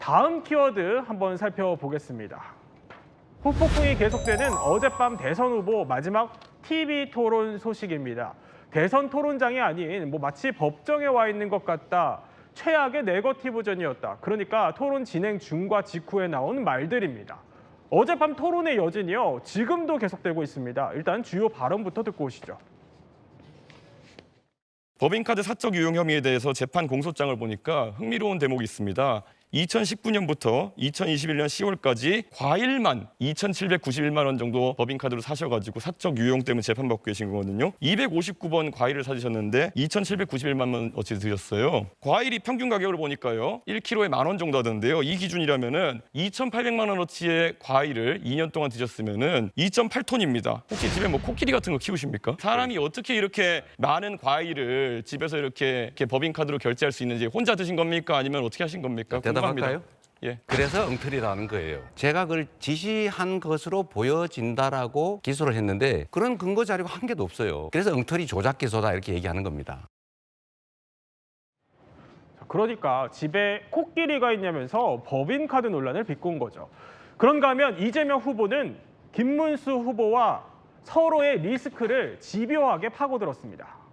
다음 키워드 한번 살펴보겠습니다. 후폭풍이 계속되는 어젯밤 대선 후보 마지막 TV 토론 소식입니다. 대선 토론장이 아닌 마치 법정에 와 있는 것 같다. 최악의 네거티브전이었다. 그러니까 토론 진행 중과 직후에 나온 말들입니다. 어젯밤 토론의 여진이요. 지금도 계속되고 있습니다. 일단 주요 발언부터 듣고 오시죠. 법인카드 사적 유용 혐의에 대해서 재판 공소장을 보니까 흥미로운 대목이 있습니다. 2019년부터 2021년 10월까지 과일만 2,791만 원 정도 법인카드로 사셔가지고 사적 유용 때문에 재판받고 계신 거거든요. 259번 과일을 사주셨는데 2,791만 원어치 드셨어요. 과일이 평균 가격을 보니까요. 1kg에 10,000원 정도 하던데요. 이 기준이라면은 2,800만 원어치의 과일을 2년 동안 드셨으면은 2.8톤입니다. 혹시 집에 코끼리 같은 거 키우십니까? 사람이 어떻게 이렇게 많은 과일을 집에서 이렇게 법인카드로 결제할 수 있는지 혼자 드신 겁니까? 아니면 어떻게 하신 겁니까? 대답할까요? 예. 그래서 엉터리라는 거예요. 제가 그걸 지시한 것으로 보여진다라고 기소를 했는데 그런 근거 자료가 한 개도 없어요. 그래서 엉터리 조작 기소다 이렇게 얘기하는 겁니다. 그러니까 집에 코끼리가 있냐면서 법인카드 논란을 비꼰 거죠. 그런가 하면 이재명 후보는 김문수 후보와 서로의 리스크를 집요하게 파고들었습니다.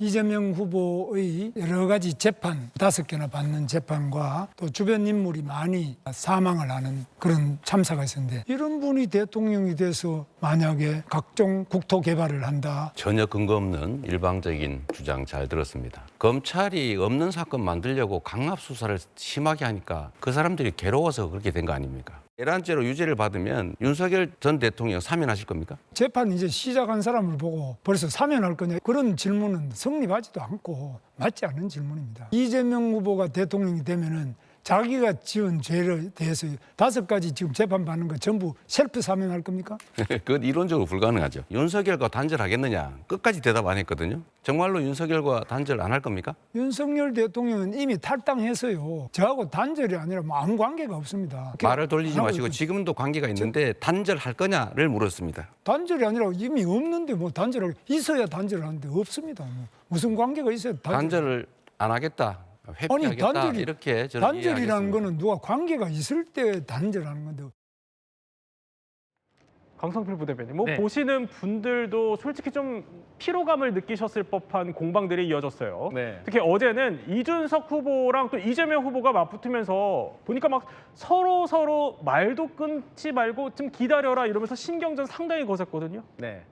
이재명 후보의 여러 가지 재판, 5개나 받는 재판과 또 주변 인물이 많이 사망을 하는 그런 참사가 있었는데 이런 분이 대통령이 돼서 만약에 각종 국토 개발을 한다. 전혀 근거 없는 일방적인 주장 잘 들었습니다. 검찰이 없는 사건 만들려고 강압 수사를 심하게 하니까 그 사람들이 괴로워서 그렇게 된 거 아닙니까? 내란죄로 유죄를 받으면 윤석열 전 대통령 사면하실 겁니까? 재판 이제 시작한 사람을 보고 벌써 사면할 거냐 그런 질문은 성립하지도 않고 맞지 않는 질문입니다. 이재명 후보가 대통령이 되면은 자기가 지은 죄에 대해서 5가지 지금 재판받는 거 전부 셀프 사면할 겁니까? 그건 이론적으로 불가능하죠. 윤석열과 단절하겠느냐 끝까지 대답 안 했거든요. 정말로 윤석열과 단절 안 할 겁니까? 윤석열 대통령은 이미 탈당해서요. 저하고 단절이 아니라 아무 관계가 없습니다. 말을 돌리지 마시고 지금도 관계가 있는데 단절할 거냐를 물었습니다. 단절이 아니라 이미 없는데 단절을 있어야 단절을 하는데 없습니다. 무슨 관계가 있어야 단절을 안 하겠다. 회피하겠다. 아니, 이렇게 저는 단절이라는 이해하겠습니다. 거는 누가 관계가 있을 때 단절하는 건데. 강성필 부대변인, 네. 보시는 분들도 솔직히 좀 피로감을 느끼셨을 법한 공방들이 이어졌어요. 네. 특히 어제는 이준석 후보랑 또 이재명 후보가 맞붙으면서 보니까 막 서로 말도 끊지 말고 좀 기다려라 이러면서 신경전 상당히 거셌거든요. 네.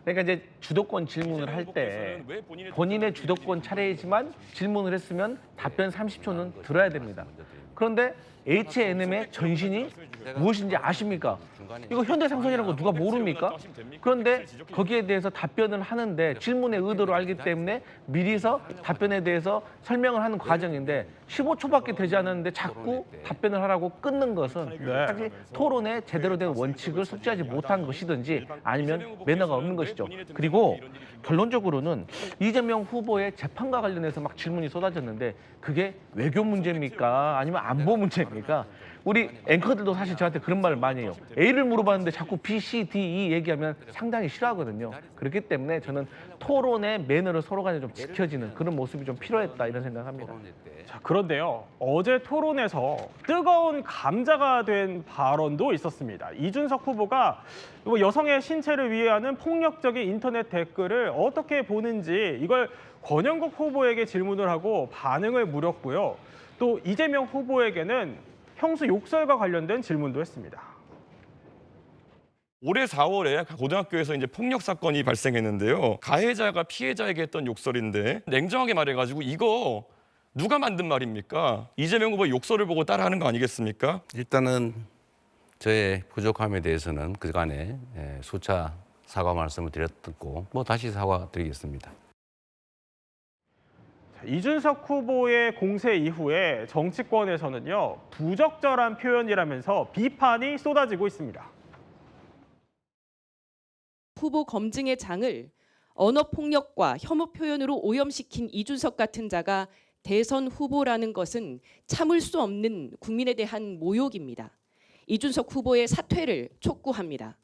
그러니까 이제 주도권 질문을 할 때 본인의 주도권 차례이지만 질문을 했으면 답변 30초는 들어야 됩니다. 그런데 H&M의 전신이 무엇인지 아십니까? 이거 현대상선이라는 거 누가 모릅니까? 그런데 거기에 대해서 답변을 하는데 질문의 의도를 알기 때문에 미리서 답변에 대해서 설명을 하는 과정인데 15초밖에 되지 않았는데 자꾸 답변을 하라고 끊는 것은 사실 토론에 제대로 된 원칙을 숙지하지 못한 것이든지 아니면 매너가 없는 것이죠. 그리고 결론적으로는 이재명 후보의 재판과 관련해서 막 질문이 쏟아졌는데 그게 외교 문제입니까? 아니면 안보 문제입니까? 우리 앵커들도 사실 저한테 그런 말을 많이 해요. A를 물어봤는데 자꾸 B, C, D, E 얘기하면 상당히 싫어하거든요. 그렇기 때문에 저는 토론의 매너를 서로 간에 좀 지켜지는 그런 모습이 좀 필요했다 이런 생각합니다. 자, 그런데요. 어제 토론에서 뜨거운 감자가 된 발언도 있었습니다. 이준석 후보가 여성의 신체를 위해하는 폭력적인 인터넷 댓글을 어떻게 보는지 이걸 권영국 후보에게 질문을 하고 반응을 물었고요. 또 이재명 후보에게는 형수 욕설과 관련된 질문도 했습니다. 올해 4월에 고등학교에서 이제 폭력 사건이 발생했는데요. 가해자가 피해자에게 했던 욕설인데 냉정하게 말해가지고 이거 누가 만든 말입니까? 이재명 후보 욕설을 보고 따라하는 거 아니겠습니까? 일단은 저의 부족함에 대해서는 그간에 수차 사과 말씀을 드렸고 다시 사과드리겠습니다. 이준석 후보의 공세 이후에 정치권에서는요. 부적절한 표현이라면서 비판이 쏟아지고 있습니다. 후보 검증의 장을 언어폭력과 혐오 표현으로 오염시킨 이준석 같은 자가 대선 후보라는 것은 참을 수 없는 국민에 대한 모욕입니다. 이준석 후보의 사퇴를 촉구합니다.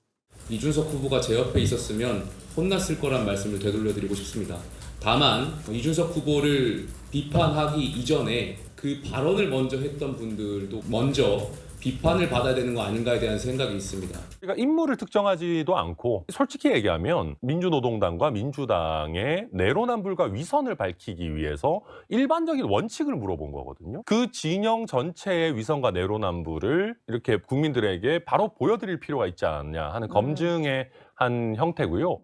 이준석 후보가 제 옆에 있었으면 혼났을 거란 말씀을 되돌려드리고 싶습니다. 다만 이준석 후보를 비판하기 이전에 그 발언을 먼저 했던 분들도 먼저 비판을 받아야 되는 거 아닌가에 대한 생각이 있습니다. 그러니까 인물을 특정하지도 않고 솔직히 얘기하면 민주노동당과 민주당의 내로남불과 위선을 밝히기 위해서 일반적인 원칙을 물어본 거거든요. 그 진영 전체의 위선과 내로남불을 이렇게 국민들에게 바로 보여드릴 필요가 있지 않냐 하는 검증의 한 형태고요.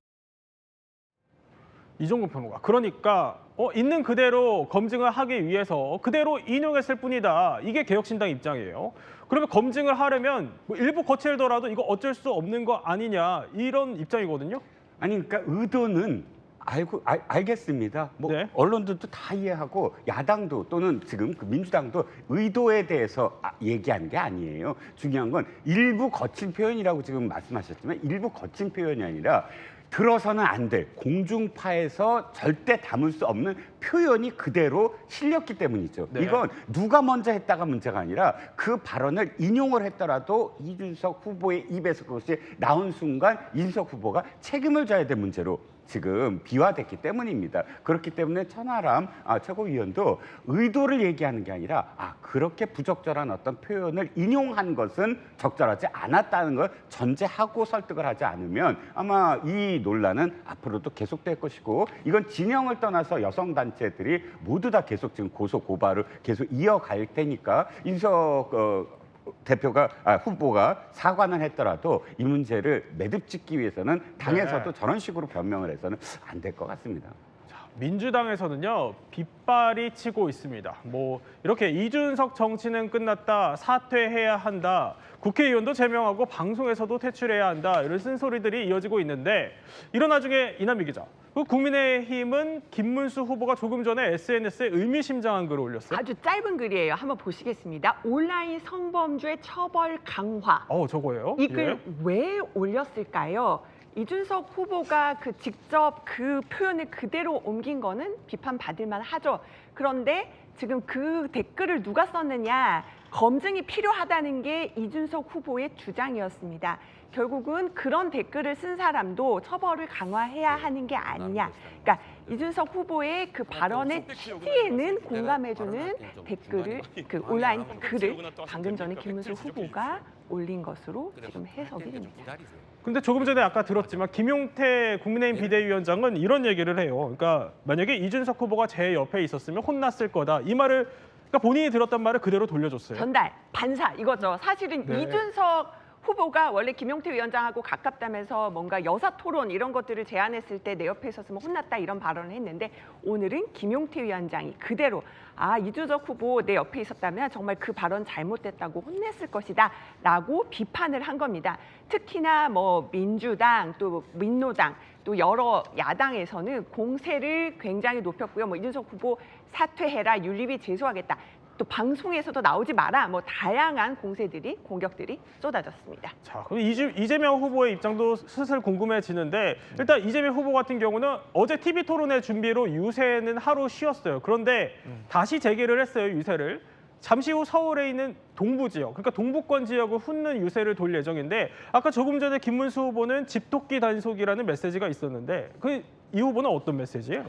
이종국 평론가. 그러니까 있는 그대로 검증을 하기 위해서 그대로 인용했을 뿐이다. 이게 개혁신당 입장이에요. 그러면 검증을 하려면 뭐 일부 거칠더라도 이거 어쩔 수 없는 거 아니냐 이런 입장이거든요. 아니 그러니까 의도는 알겠습니다. 뭐 네. 언론들도 다 이해하고 야당도 또는 지금 그 민주당도 의도에 대해서 얘기한 게 아니에요. 중요한 건 일부 거친 표현이라고 지금 말씀하셨지만 일부 거친 표현이 아니라 들어서는 안 될 공중파에서 절대 담을 수 없는 표현이 그대로 실렸기 때문이죠. 네. 이건 누가 먼저 했다가 문제가 아니라 그 발언을 인용을 했더라도 이준석 후보의 입에서 그것이 나온 순간 이준석 후보가 책임을 져야 될 문제로 지금 비화됐기 때문입니다. 그렇기 때문에 천하람 최고위원도 의도를 얘기하는 게 아니라 그렇게 부적절한 어떤 표현을 인용한 것은 적절하지 않았다는 걸 전제하고 설득을 하지 않으면 아마 이 논란은 앞으로도 계속될 것이고 이건 진영을 떠나서 여성단체들이 모두 다 계속 지금 고소 고발을 계속 이어갈 테니까 이준석 후보가 사과는 했더라도 이 문제를 매듭 짓기 위해서는 당에서도 저런 식으로 변명을 해서는 안 될 것 같습니다. 민주당에서는요 빗발이 치고 있습니다. 뭐 이렇게 이준석 정치는 끝났다, 사퇴해야 한다, 국회의원도 제명하고 방송에서도 퇴출해야 한다 이런 쓴소리들이 이어지고 있는데 이런 와중에 이남희 기자, 국민의힘은 김문수 후보가 조금 전에 SNS에 의미심장한 글을 올렸어요. 아주 짧은 글이에요. 한번 보시겠습니다. 온라인 성범죄 처벌 강화. 저거예요? 이 글 왜 올렸을까요? 이준석 후보가 직접 그 표현을 그대로 옮긴 거는 비판받을 만하죠. 그런데 지금 그 댓글을 누가 썼느냐, 검증이 필요하다는 게 이준석 후보의 주장이었습니다. 결국은 그런 댓글을 쓴 사람도 처벌을 강화해야 하는 게 아니냐. 그러니까 이준석 후보의 그 발언의 취지에는 공감해주는 댓글을, 그 온라인 글을 방금 전에 김문수 후보가 올린 것으로 지금 해석이 됩니다. 근데 조금 전에 아까 들었지만 김용태 국민의힘 비대위원장은 이런 얘기를 해요. 그러니까 만약에 이준석 후보가 제 옆에 있었으면 혼났을 거다. 이 말을 그러니까 본인이 들었단 말을 그대로 돌려줬어요. 전달, 반사 이거죠. 사실은 네. 이준석 후보가 원래 김용태 위원장하고 가깝다면서 뭔가 여사 토론 이런 것들을 제안했을 때 내 옆에 있었으면 혼났다 이런 발언을 했는데 오늘은 김용태 위원장이 그대로 이준석 후보 내 옆에 있었다면 정말 그 발언 잘못됐다고 혼냈을 것이다 라고 비판을 한 겁니다. 특히나 뭐 민주당 또 민노당 또 여러 야당에서는 공세를 굉장히 높였고요. 뭐 이준석 후보 사퇴해라, 윤리위 제소하겠다. 또 방송에서도 나오지 마라, 뭐 다양한 공격들이 쏟아졌습니다. 자, 그럼 이재명 후보의 입장도 슬슬 궁금해지는데 일단 이재명 후보 같은 경우는 어제 TV 토론회 준비로 유세는 하루 쉬었어요. 그런데 다시 재개를 했어요, 유세를. 잠시 후 서울에 있는 동부 지역, 그러니까 동부권 지역을 훑는 유세를 돌 예정인데 아까 조금 전에 김문수 후보는 집토끼 단속이라는 메시지가 있었는데 이 후보는 어떤 메시지예요?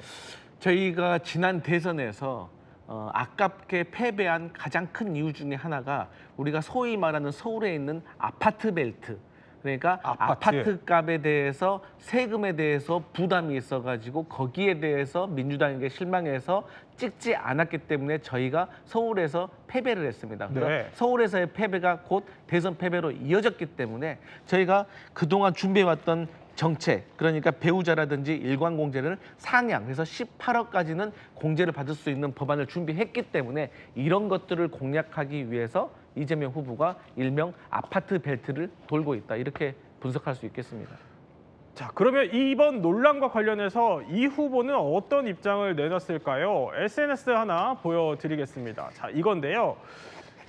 저희가 지난 대선에서 아깝게 패배한 가장 큰 이유 중에 하나가 우리가 소위 말하는 서울에 있는 아파트 벨트, 그러니까 아파트 값에 대해서 세금에 대해서 부담이 있어가지고 거기에 대해서 민주당에게 실망해서 찍지 않았기 때문에 저희가 서울에서 패배를 했습니다. 그러니까 서울에서의 패배가 곧 대선 패배로 이어졌기 때문에 저희가 그동안 준비해왔던 정책, 그러니까 배우자라든지 일광공제를 상향, 그래서 18억까지는 공제를 받을 수 있는 법안을 준비했기 때문에 이런 것들을 공략하기 위해서 이재명 후보가 일명 아파트 벨트를 돌고 있다, 이렇게 분석할 수 있겠습니다. 자, 그러면 이번 논란과 관련해서 이 후보는 어떤 입장을 내놨을까요? SNS 하나 보여드리겠습니다. 자, 이건데요.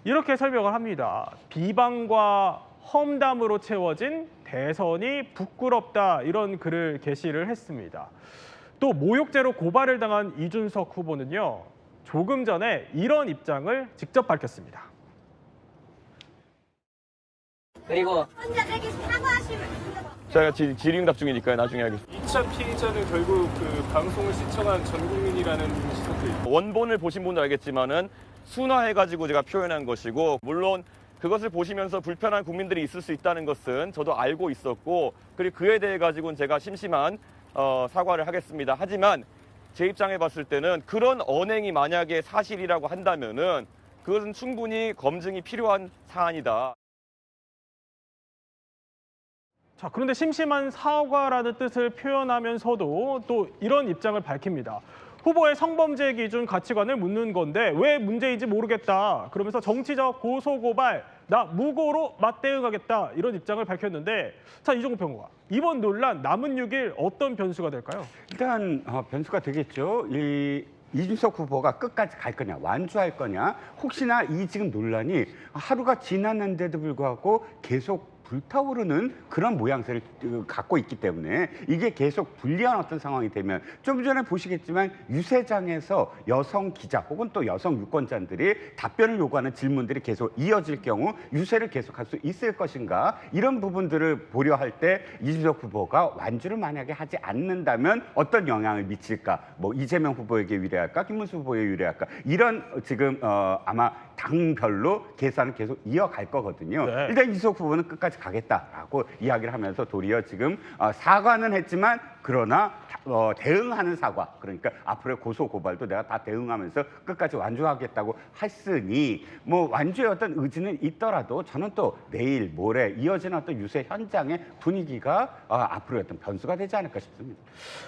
이렇게 설명을 합니다. 비방과 험담으로 채워진 대선이 부끄럽다, 이런 글을 게시를 했습니다. 또 모욕죄로 고발을 당한 이준석 후보는요, 조금 전에 이런 입장을 직접 밝혔습니다. 그리고 혼자들끼리 사과하시면 제가 질의응답 중이니까요. 나중에 하겠습니다. 2차 피의자는 결국 그 방송을 시청한 전 국민이라는 시각도 있고. 원본을 보신 분들 알겠지만은 순화해가지고 제가 표현한 것이고, 물론 그것을 보시면서 불편한 국민들이 있을 수 있다는 것은 저도 알고 있었고, 그리고 그에 대해 가지고는 제가 심심한 사과를 하겠습니다. 하지만 제 입장에 봤을 때는 그런 언행이 만약에 사실이라고 한다면은 그것은 충분히 검증이 필요한 사안이다. 자, 그런데 심심한 사과라는 뜻을 표현하면서도 또 이런 입장을 밝힙니다. 후보의 성범죄 기준 가치관을 묻는 건데 왜 문제인지 모르겠다. 그러면서 정치적 고소고발, 나 무고로 맞대응하겠다. 이런 입장을 밝혔는데, 자, 이종국 평론가, 이번 논란 남은 6일 어떤 변수가 될까요? 일단 변수가 되겠죠. 이준석 후보가 끝까지 갈 거냐, 완주할 거냐. 혹시나 이 지금 논란이 하루가 지났는데도 불구하고 계속 불타오르는 그런 모양새를 갖고 있기 때문에 이게 계속 불리한 어떤 상황이 되면, 좀 전에 보시겠지만 유세장에서 여성 기자 혹은 또 여성 유권자들이 답변을 요구하는 질문들이 계속 이어질 경우 유세를 계속할 수 있을 것인가, 이런 부분들을 고려할 때 이준석 후보가 완주를 만약에 하지 않는다면 어떤 영향을 미칠까, 뭐 이재명 후보에게 유리할까, 김문수 후보에 유리할까, 이런 지금 아마 당별로 계산을 계속 이어갈 거거든요. 네. 일단 이준석 후보는 끝까지 가겠다라고 이야기를 하면서 도리어 지금 사과는 했지만 그러나 대응하는 사과, 그러니까 앞으로의 고소 고발도 내가 다 대응하면서 끝까지 완주하겠다고 했으니, 뭐 완주의 어떤 의지는 있더라도 저는 또 내일 모레 이어지는 어떤 유세 현장의 분위기가 앞으로의 어떤 변수가 되지 않을까 싶습니다.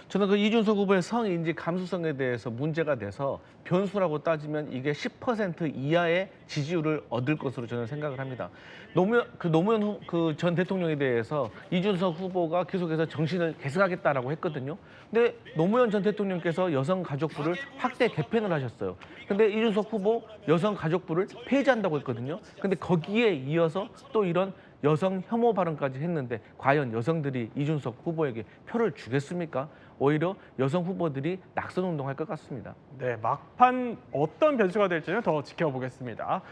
저는 그 이준석 후보의 성인지 감수성에 대해서 문제가 돼서 변수라고 따지면 이게 10% 이하의 지지율을 얻을 것으로 저는 생각을 합니다. 노무현 전 대통령에 대해서 이준석 후보가 계속해서 정신을 계승하겠다라고 했거든요. 근데 노무현 전 대통령께서 여성가족부를 확대 개편을 하셨어요. 근데 이준석 후보 여성가족부를 폐지한다고 했거든요. 근데 거기에 이어서 또 이런 여성 혐오 발언까지 했는데 과연 여성들이 이준석 후보에게 표를 주겠습니까? 오히려 여성 후보들이 낙선 운동할 것 같습니다. 네, 막판 어떤 변수가 될지는 더 지켜보겠습니다.